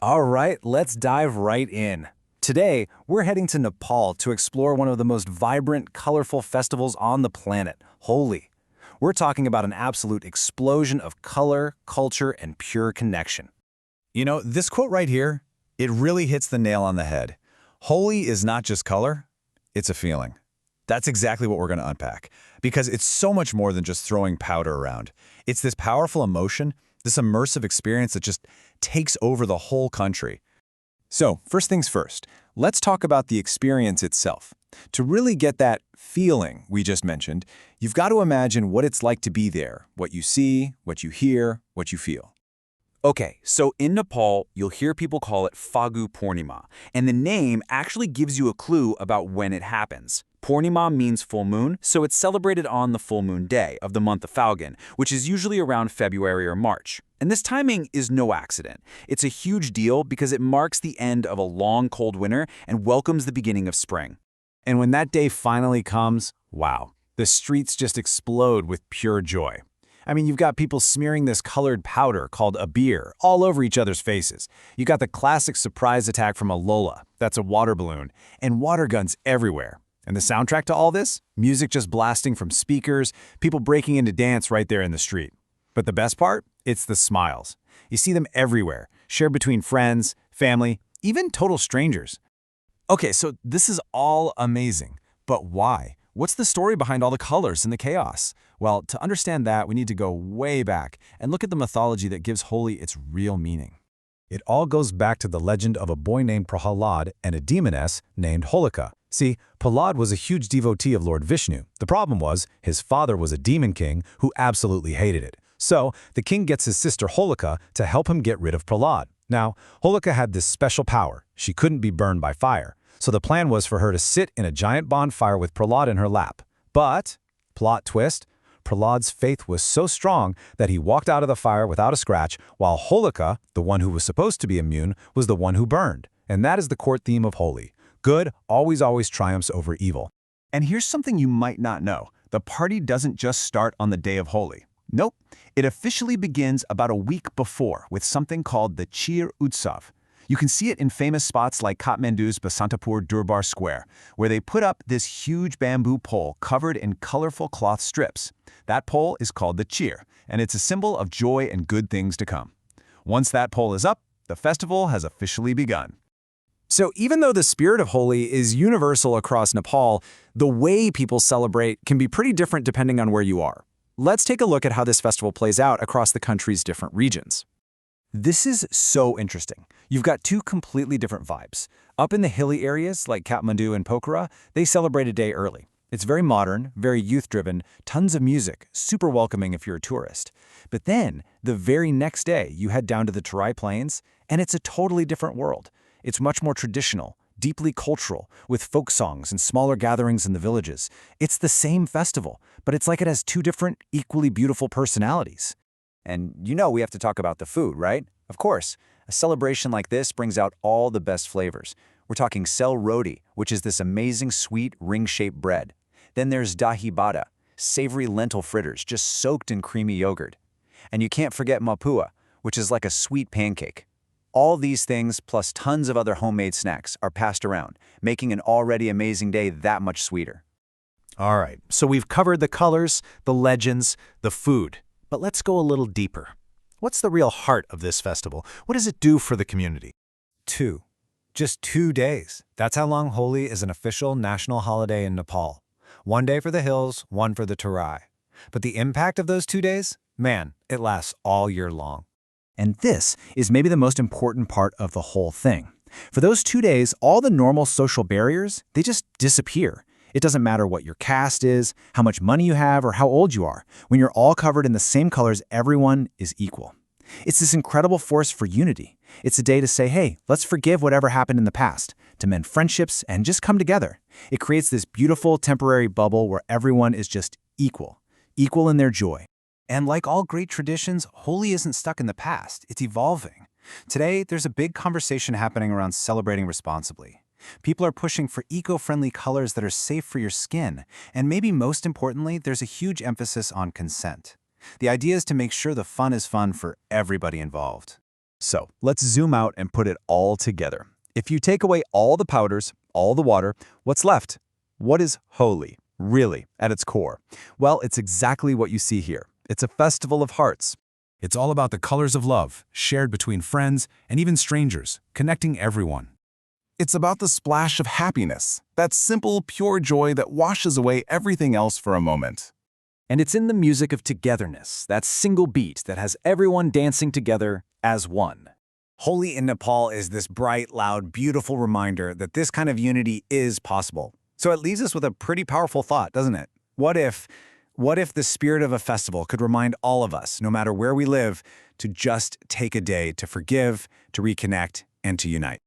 All right, let's dive right in. Today, we're heading to Nepal to explore one of the most vibrant, colorful festivals on the planet, Holi. We're talking about an absolute explosion of color, culture, and pure connection. This quote right here, it really hits the nail on the head. Holi is not just color, it's a feeling. That's exactly what we're going to unpack, because it's so much more than just throwing powder around. It's this powerful emotion, this immersive experience that just takes over the whole country. So, first things first, let's talk about the experience itself. To really get that feeling we just mentioned, you've got to imagine what it's like to be there, what you see, what you hear, what you feel. Okay, so in Nepal, you'll hear people call it Phagu Purnima, and the name actually gives you a clue about when it happens. Purnima means full moon, so it's celebrated on the full moon day of the month of Phalgun, which is usually around February or March. And this timing is no accident. It's a huge deal because it marks the end of a long, cold winter and welcomes the beginning of spring. And when that day finally comes, wow, the streets just explode with pure joy. I mean, you've got people smearing this colored powder called abir all over each other's faces. You got the classic surprise attack from a Lola, that's a water balloon, and water guns everywhere. And the soundtrack to all this? Music just blasting from speakers, people breaking into dance right there in the street. But the best part? It's the smiles. You see them everywhere, shared between friends, family, even total strangers. Okay, so this is all amazing, but why? What's the story behind all the colors and the chaos? Well, to understand that, we need to go way back and look at the mythology that gives Holi its real meaning. It all goes back to the legend of a boy named Prahlad and a demoness named Holika. See, Prahlad was a huge devotee of Lord Vishnu. The problem was, his father was a demon king who absolutely hated it. So, the king gets his sister Holika to help him get rid of Prahlad. Now, Holika had this special power. She couldn't be burned by fire. So the plan was for her to sit in a giant bonfire with Prahlad in her lap. But, plot twist, Prahlad's faith was so strong that he walked out of the fire without a scratch, while Holika, the one who was supposed to be immune, was the one who burned. And that is the court theme of Holi. Good always triumphs over evil. And here's something you might not know. The party doesn't just start on the day of Holi. Nope. It officially begins about a week before with something called the Chir Utsav. You can see it in famous spots like Kathmandu's Basantapur Durbar Square, where they put up this huge bamboo pole covered in colorful cloth strips. That pole is called the Chir, and it's a symbol of joy and good things to come. Once that pole is up, the festival has officially begun. So even though the spirit of Holi is universal across Nepal, the way people celebrate can be pretty different depending on where you are. Let's take a look at how this festival plays out across the country's different regions. This is so interesting. You've got two completely different vibes. Up in the hilly areas like Kathmandu and Pokhara, they celebrate a day early. It's very modern, very youth-driven, tons of music, super welcoming if you're a tourist. But then, the very next day, you head down to the Terai Plains, and it's a totally different world. It's much more traditional, deeply cultural, with folk songs and smaller gatherings in the villages. It's the same festival, but it's like it has two different, equally beautiful personalities. And we have to talk about the food, right? Of course. A celebration like this brings out all the best flavors. We're talking sel roti, which is this amazing sweet ring-shaped bread. Then there's dahi bada, savory lentil fritters just soaked in creamy yogurt. And you can't forget mapua, which is like a sweet pancake. All these things, plus tons of other homemade snacks, are passed around, making an already amazing day that much sweeter. All right, so we've covered the colors, the legends, the food. But let's go a little deeper. What's the real heart of this festival? What does it do for the community? Just 2 days. That's how long Holi is an official national holiday in Nepal. 1 day for the hills, 1 for the Terai. But the impact of those 2 days? Man, it lasts all year long. And this is maybe the most important part of the whole thing. For those 2 days, all the normal social barriers, they just disappear. It doesn't matter what your caste is, how much money you have, or how old you are. When you're all covered in the same colors, everyone is equal. It's this incredible force for unity. It's a day to say, hey, let's forgive whatever happened in the past, to mend friendships, and just come together. It creates this beautiful temporary bubble where everyone is just equal in their joy. And like all great traditions, Holi isn't stuck in the past, it's evolving. Today, there's a big conversation happening around celebrating responsibly. People are pushing for eco-friendly colors that are safe for your skin, and maybe most importantly, there's a huge emphasis on consent. The idea is to make sure the fun is fun for everybody involved. So let's zoom out and put it all together. If you take away all the powders, all the water, what's left? What is Holi, really, at its core? Well, it's exactly what you see here. It's a festival of hearts. It's all about the colors of love, shared between friends and even strangers, connecting everyone. It's about the splash of happiness, that simple, pure joy that washes away everything else for a moment. And it's in the music of togetherness, that single beat that has everyone dancing together as one. Holi in Nepal is this bright, loud, beautiful reminder that this kind of unity is possible. So it leaves us with a pretty powerful thought, doesn't it? What if the spirit of a festival could remind all of us, no matter where we live, to just take a day to forgive, to reconnect, and to unite?